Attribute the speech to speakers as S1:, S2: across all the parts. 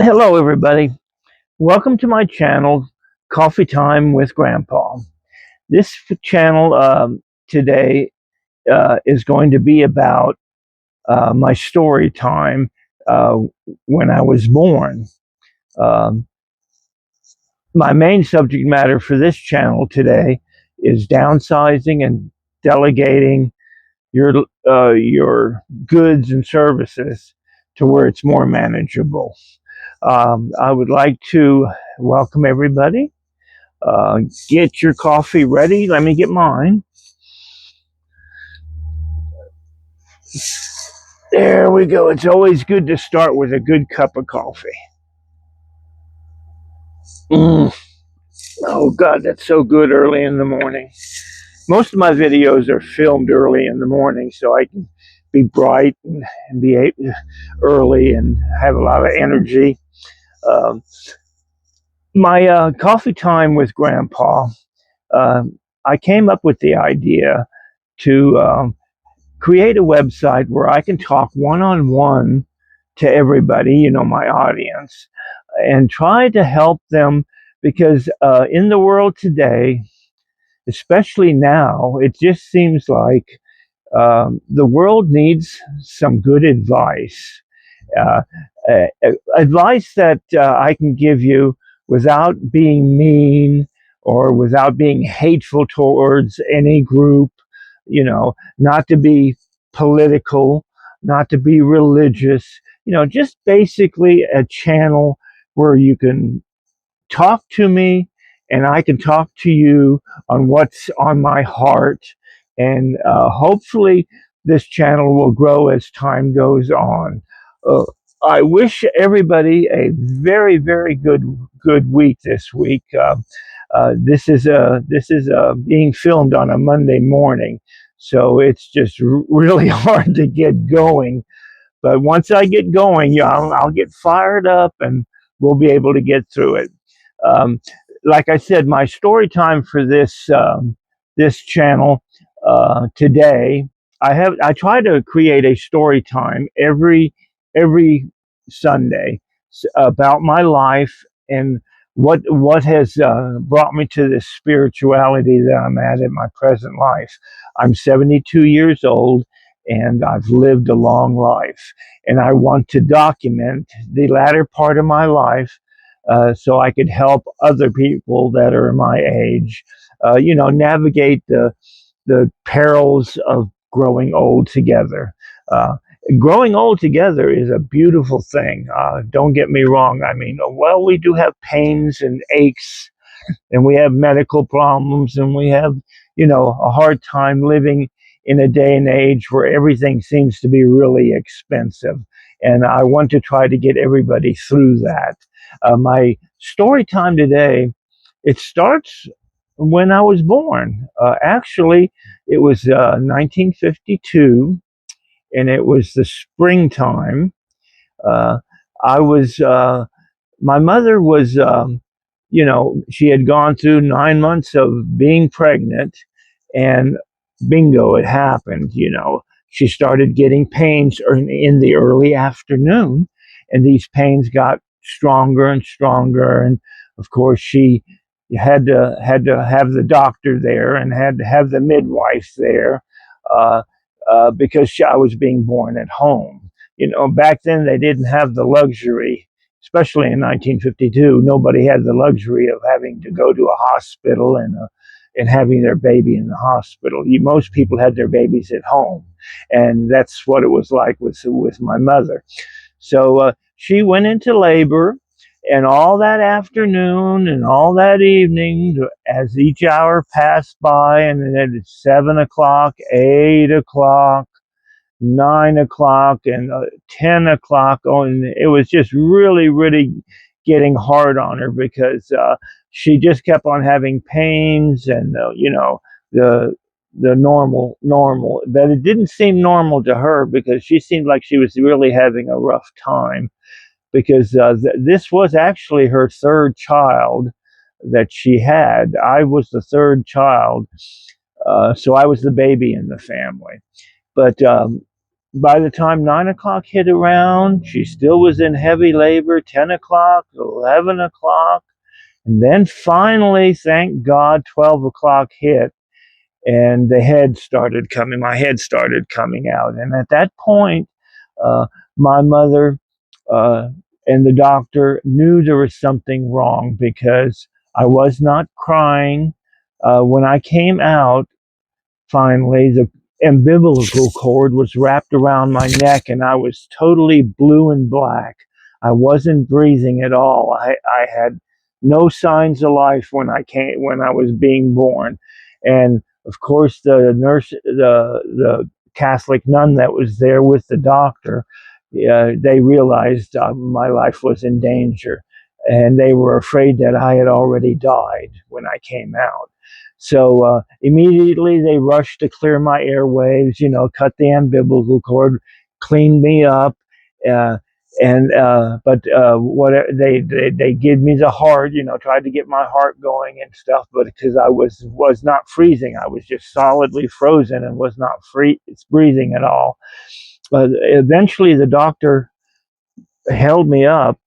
S1: Hello, everybody. Welcome to my channel, Coffee Time with Grandpa. This channel today is going to be about my story time uh, when I was born. Um, my main subject matter for this channel today is downsizing and delegating your goods and services to where it's more manageable. I would like to welcome everybody. Get your coffee ready. Let me get mine. There we go. It's always good to start with a good cup of coffee. Mm. Oh, God, that's so good early in the morning. Most of my videos are filmed early in the morning so I can be bright and be early and have a lot of energy. Um, my coffee time with Grandpa, uh, I came up with the idea to create a website where I can talk one on one to everybody, my audience, and try to help them because in the world today, especially now, it just seems like the world needs some good advice. Uh, Advice that I can give you without being mean or without being hateful towards any group, not to be political, not to be religious, just basically a channel where you can talk to me and I can talk to you on what's on my heart. And hopefully, this channel will grow as time goes on. Uh, I wish everybody a very, very good week this week. This is being filmed on a Monday morning, so it's just really hard to get going. But once I get going, yeah, I'll get fired up and we'll be able to get through it. Um, like I said, my story time for this channel today, I try to create a story time every Sunday about my life and what has brought me to this spirituality that I'm at in my present life. I'm 72 years old and I've lived a long life. And I want to document the latter part of my life so I could help other people that are my age, navigate the perils of growing old together. Uh, Growing old together is a beautiful thing. Don't get me wrong. I mean, well, we do have pains and aches and we have medical problems and we have, a hard time living in a day and age where everything seems to be really expensive. And I want to try to get everybody through that. My story time today, it starts when I was born. Actually, it was 1952 and it was the springtime. Uh, I was My mother was, she had gone through 9 months of being pregnant, and bingo, it happened. She started getting pains in the early afternoon, and these pains got stronger and stronger. And of course, she had to have the doctor there and had to have the midwife there uh, because I was being born at home. Back then they didn't have the luxury, especially in 1952, nobody had the luxury of having to go to a hospital and having their baby in the hospital. Most people had their babies at home, and that's what it was like with my mother. So she went into labor, and all that afternoon and all that evening, as each hour passed by, and then at 7 o'clock, 8 o'clock, 9 o'clock, and 10 o'clock. Oh, and it was just really, really getting hard on her because she just kept on having pains and the normal, but it didn't seem normal to her because she seemed like she was really having a rough time because this was actually her third child that she had. I was the third child, so I was the baby in the family. But by the time 9 o'clock hit around, she still was in heavy labor. 10 o'clock, 11 o'clock, and then finally, thank God, 12 o'clock hit, and the head started coming. My head started coming out, and at that point, uh, my mother uh, and the doctor knew there was something wrong because I was not crying. When I came out, finally, the umbilical cord was wrapped around my neck, and I was totally blue and black. I wasn't breathing at all. I had no signs of life when I was being born, and of course the nurse, the Catholic nun that was there with the doctor, they realized my life was in danger, and they were afraid that I had already died when I came out. So immediately they rushed to clear my airwaves, cut the umbilical cord, cleaned me up, uh, and but what they gave me the heart, tried to get my heart going and stuff, but because I was not freezing, I was just solidly frozen and was not breathing at all. But eventually the doctor held me up,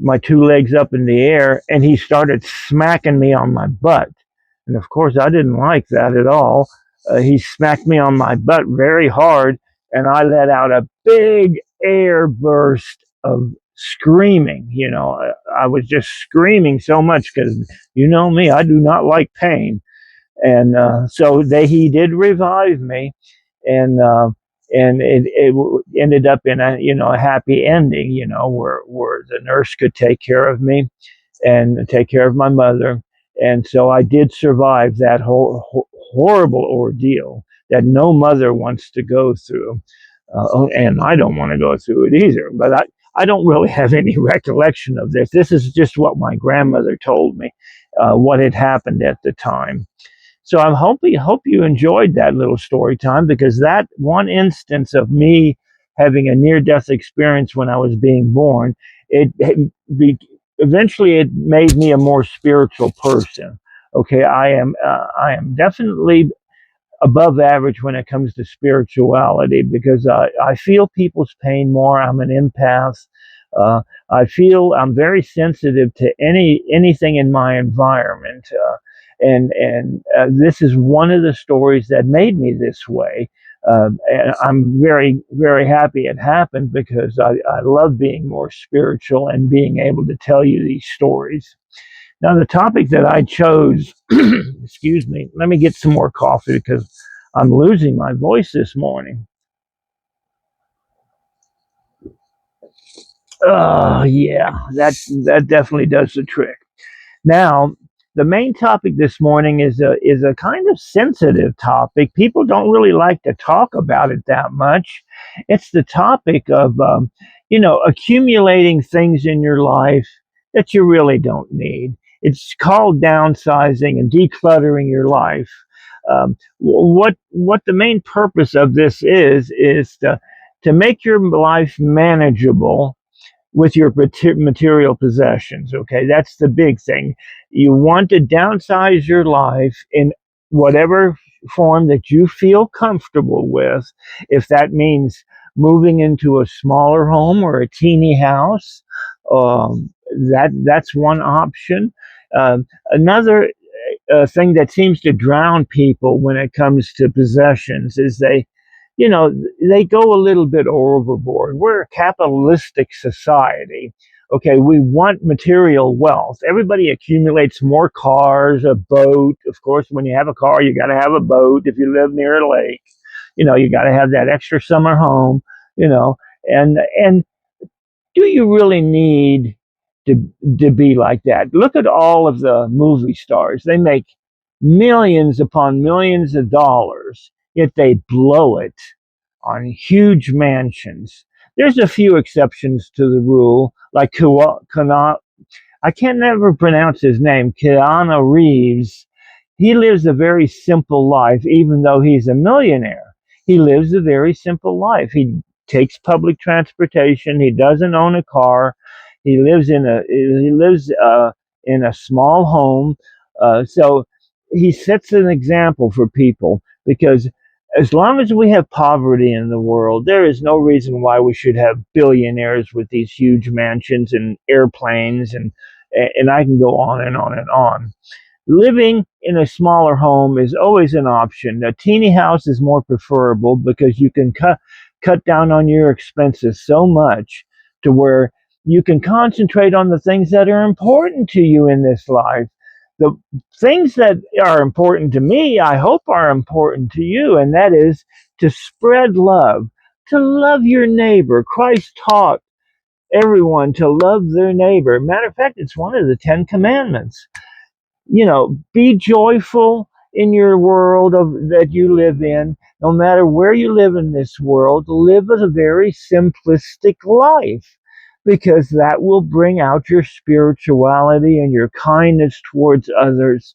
S1: my two legs up in the air, and he started smacking me on my butt. And of course, I didn't like that at all. He smacked me on my butt very hard, and I let out a big air burst of screaming. I was just screaming so much because you know me, I do not like pain. And so he did revive me, and it ended up in a happy ending, where the nurse could take care of me and take care of my mother. And so I did survive that whole horrible ordeal that no mother wants to go through. And I don't want to go through it either, but I don't really have any recollection of this. This is just what my grandmother told me, what had happened at the time. So I hope you enjoyed that little story time, because that one instance of me having a near death experience when I was being born, it be, eventually it made me a more spiritual person. Okay, I am definitely above average when it comes to spirituality, because I feel people's pain more. I'm an empath. Uh, I'm very sensitive to anything in my environment, and this is one of the stories that made me this way. And I'm very very happy it happened, because I love being more spiritual and being able to tell you these stories. Now, the topic that I chose, excuse me, let me get some more coffee because I'm losing my voice this morning. Oh, yeah, that definitely does the trick. Now, the main topic this morning is a kind of sensitive topic. People don't really like to talk about it that much. It's the topic of accumulating things in your life that you really don't need. It's called downsizing and decluttering your life. What the main purpose of this is to make your life manageable with your material possessions. Okay, that's the big thing. You want to downsize your life in whatever form that you feel comfortable with. If that means moving into a smaller home or a teeny house, that's one option. Another thing that seems to drown people when it comes to possessions is you know, they go a little bit overboard. We're a capitalistic society. Okay, we want material wealth. Everybody accumulates more cars, a boat. Of course, when you have a car, you got to have a boat. If you live near a lake, you got to have that extra summer home. And do you really need to to be like that? Look at all of the movie stars. They make millions upon millions of dollars, yet they blow it on huge mansions. There's a few exceptions to the rule, like I can't never pronounce his name, Keanu Reeves. He lives a very simple life, even though he's a millionaire. He lives a very simple life. He takes public transportation. He doesn't own a car. He lives in a small home. So he sets an example for people, because As long as we have poverty in the world, there is no reason why we should have billionaires with these huge mansions and airplanes, and I can go on and on and on. Living in a smaller home is always an option. A teeny house is more preferable because you can cut down on your expenses so much to where you can concentrate on the things that are important to you in this life. The things that are important to me, I hope are important to you, and that is to spread love, to love your neighbor. Christ taught everyone to love their neighbor. Matter of fact, it's one of the 10 Commandments. Be joyful in your world that you live in. No matter where you live in this world, live a very simplistic life, because that will bring out your spirituality and your kindness towards others,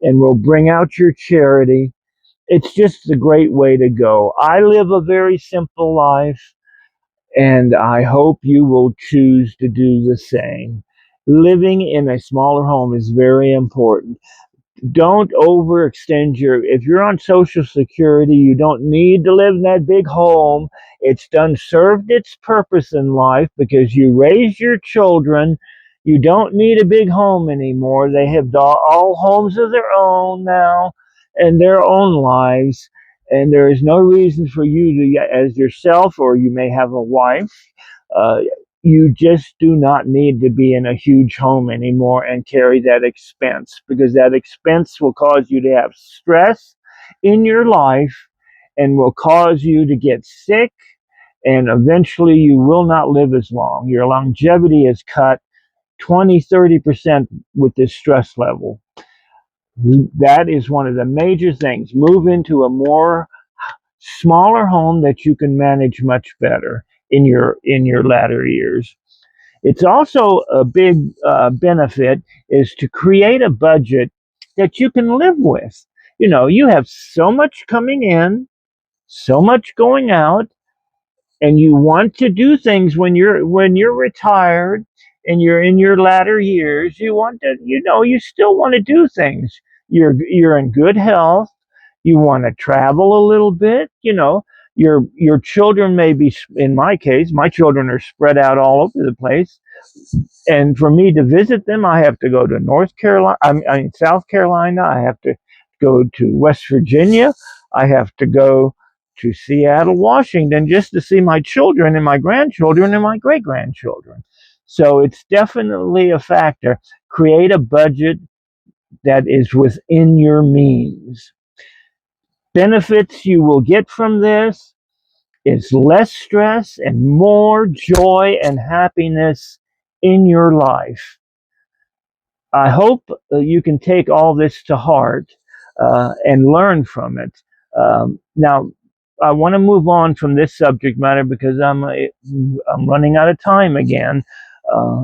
S1: and will bring out your charity. It's just a great way to go. I live a very simple life, and I hope you will choose to do the same. Living in a smaller home is very important. Don't overextend if you're on social security, you don't need to live in that big home. It's done served its purpose in life because you raised your children. You don't need a big home anymore. They have all homes of their own now and their own lives, and there is no reason for you to, as yourself, or you may have a wife, uh, you just do not need to be in a huge home anymore and carry that expense, because that expense will cause you to have stress in your life and will cause you to get sick, and eventually you will not live as long. Your longevity is cut 20-30% with this stress level. That is one of the major things. Move into a more smaller home that you can manage much better in your latter years. It's also a big benefit is to create a budget that you can live with. You have so much coming in, so much going out, and you want to do things when you're retired and you're in your latter years. You want to, you still want to do things. You're in good health. You want to travel a little bit. Your children may be, in my case, my children are spread out all over the place, and for me to visit them, I have to go to North Carolina, I mean South Carolina. I have to go to West Virginia. I have to go to Seattle, Washington, just to see my children and my grandchildren and my great grandchildren. So it's definitely a factor. Create a budget that is within your means. Benefits you will get from this is less stress and more joy and happiness in your life. I hope you can take all this to heart and learn from it. Now, I want to move on from this subject matter because I'm running out of time again.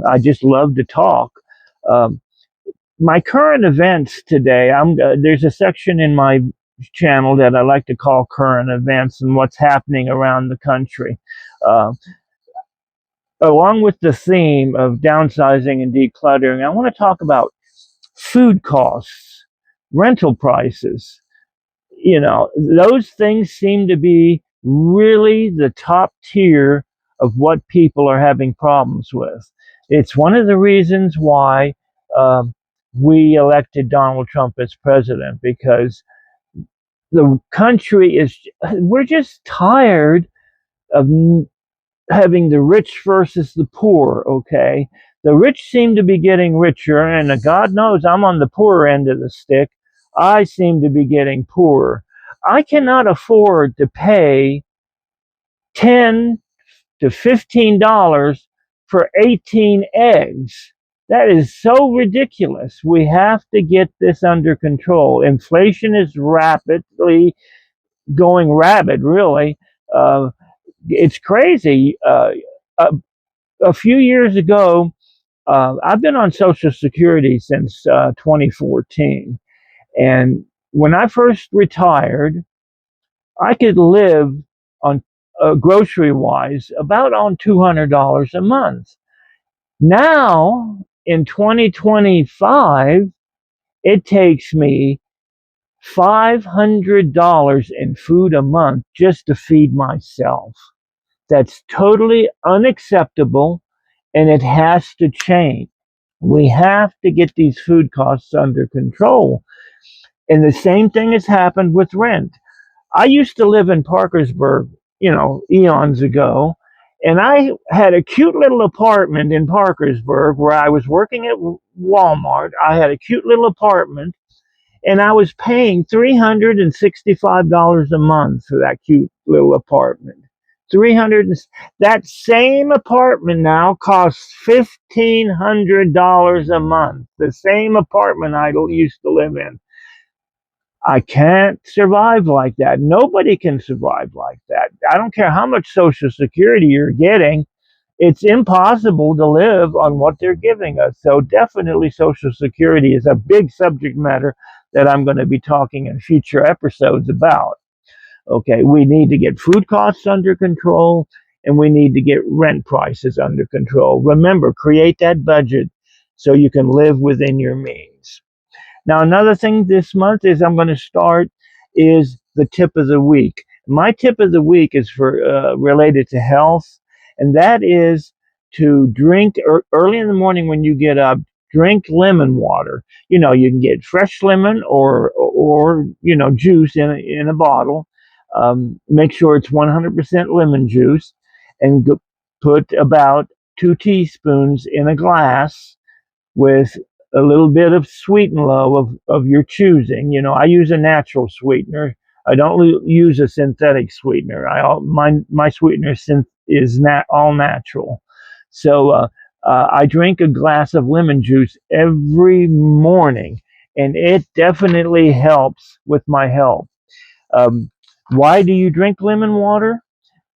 S1: I just love to talk. Um, my current events today. There's a section in my channel that I like to call current events and what's happening around the country. Uh, Along with the theme of downsizing and decluttering, I want to talk about food costs, rental prices. Those things seem to be really the top tier of what people are having problems with. It's one of the reasons why um, we elected Donald Trump as president, because the country we're just tired of having the rich versus the poor, okay? The rich seem to be getting richer, and God knows I'm on the poorer end of the stick. I seem to be getting poorer. I cannot afford to pay 10 to $15 for 18 eggs. That is so ridiculous. We have to get this under control. Inflation is rapidly going rabid, really. Uh, it's crazy. A, a few years ago, I've been on Social Security since 2014. And when I first retired, I could live on grocery wise about on $200 a month. Now, in 2025, it takes me $500 in food a month just to feed myself. That's totally unacceptable, and it has to change. We have to get these food costs under control. And the same thing has happened with rent. I used to live in Parkersburg, eons ago, and I had a cute little apartment in Parkersburg where I was working at Walmart. I had a cute little apartment, and I was paying $365 a month for that cute little apartment. 300. That same apartment now costs $1,500 a month. The same apartment I used to live in. I can't survive like that. Nobody can survive like that. I don't care how much Social Security you're getting. It's impossible to live on what they're giving us. So definitely Social Security is a big subject matter that I'm going to be talking in future episodes about. Okay, we need to get food costs under control, and we need to get rent prices under control. Remember, create that budget so you can live within your means. Now, another thing this month is I'm going to start is the tip of the week. My tip of the week is for related to health, and that is to drink early in the morning when you get up. Drink lemon water. You can get fresh lemon or juice in a bottle. Make sure it's 100% lemon juice, and put about 2 teaspoons in a glass with a little bit of sweet and low of your choosing. I use a natural sweetener. I don't use a synthetic sweetener. My sweetener is all natural. So I drink a glass of lemon juice every morning, and it definitely helps with my health. Um, why do you drink lemon water?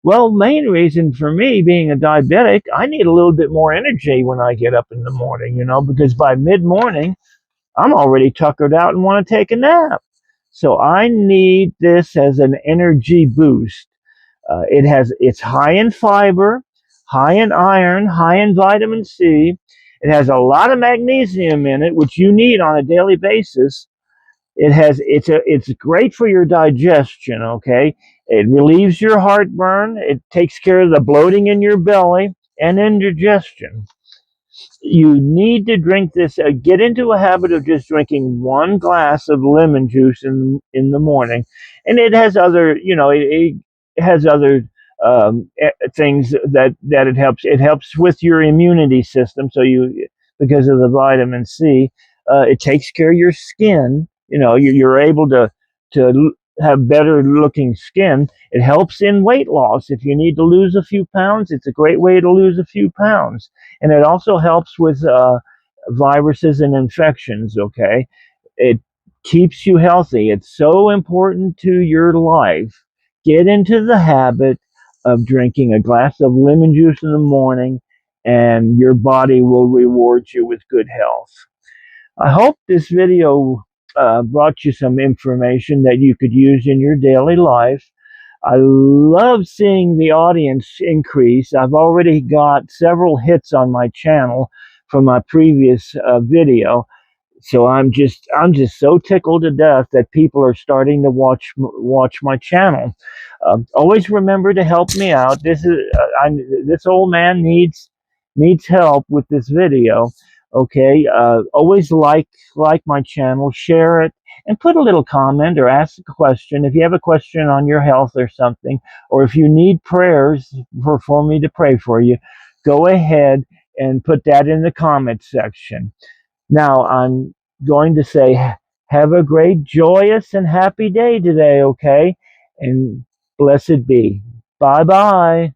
S1: Well, main reason for me being a diabetic, I need a little bit more energy when I get up in the morning, because by mid morning, I'm already tuckered out and want to take a nap. So I need this as an energy boost. It's high in fiber, high in iron, high in vitamin C. It has a lot of magnesium in it, which you need on a daily basis. It's great for your digestion, okay? It relieves your heartburn, it takes care of the bloating in your belly and indigestion. You need to drink this. Get into a habit of just drinking one glass of lemon juice in the morning, and it has other, it has other things that it helps. It helps with your immunity system. So because of the vitamin C, it takes care of your skin. You're able to have better looking skin. It helps in weight loss. If you need to lose a few pounds, it's a great way to lose a few pounds, and it also helps with viruses and infections. Okay, it keeps you healthy. It's so important to your life. Get into the habit of drinking a glass of lemon juice in the morning, and your body will reward you with good health. I hope this video brought you some information that you could use in your daily life. I love seeing the audience increase. I've already got several hits on my channel from my previous video. So I'm just so tickled to death that people are starting to watch my channel. Always remember to help me out. This old man needs help with this video. Okay, always like my channel, share it, and put a little comment or ask a question if you have a question on your health or something, or if you need prayers for me to pray for you. Go ahead and put that in the comment section. Now, I'm going to say, have a great, joyous, and happy day today, okay? And blessed be. Bye bye.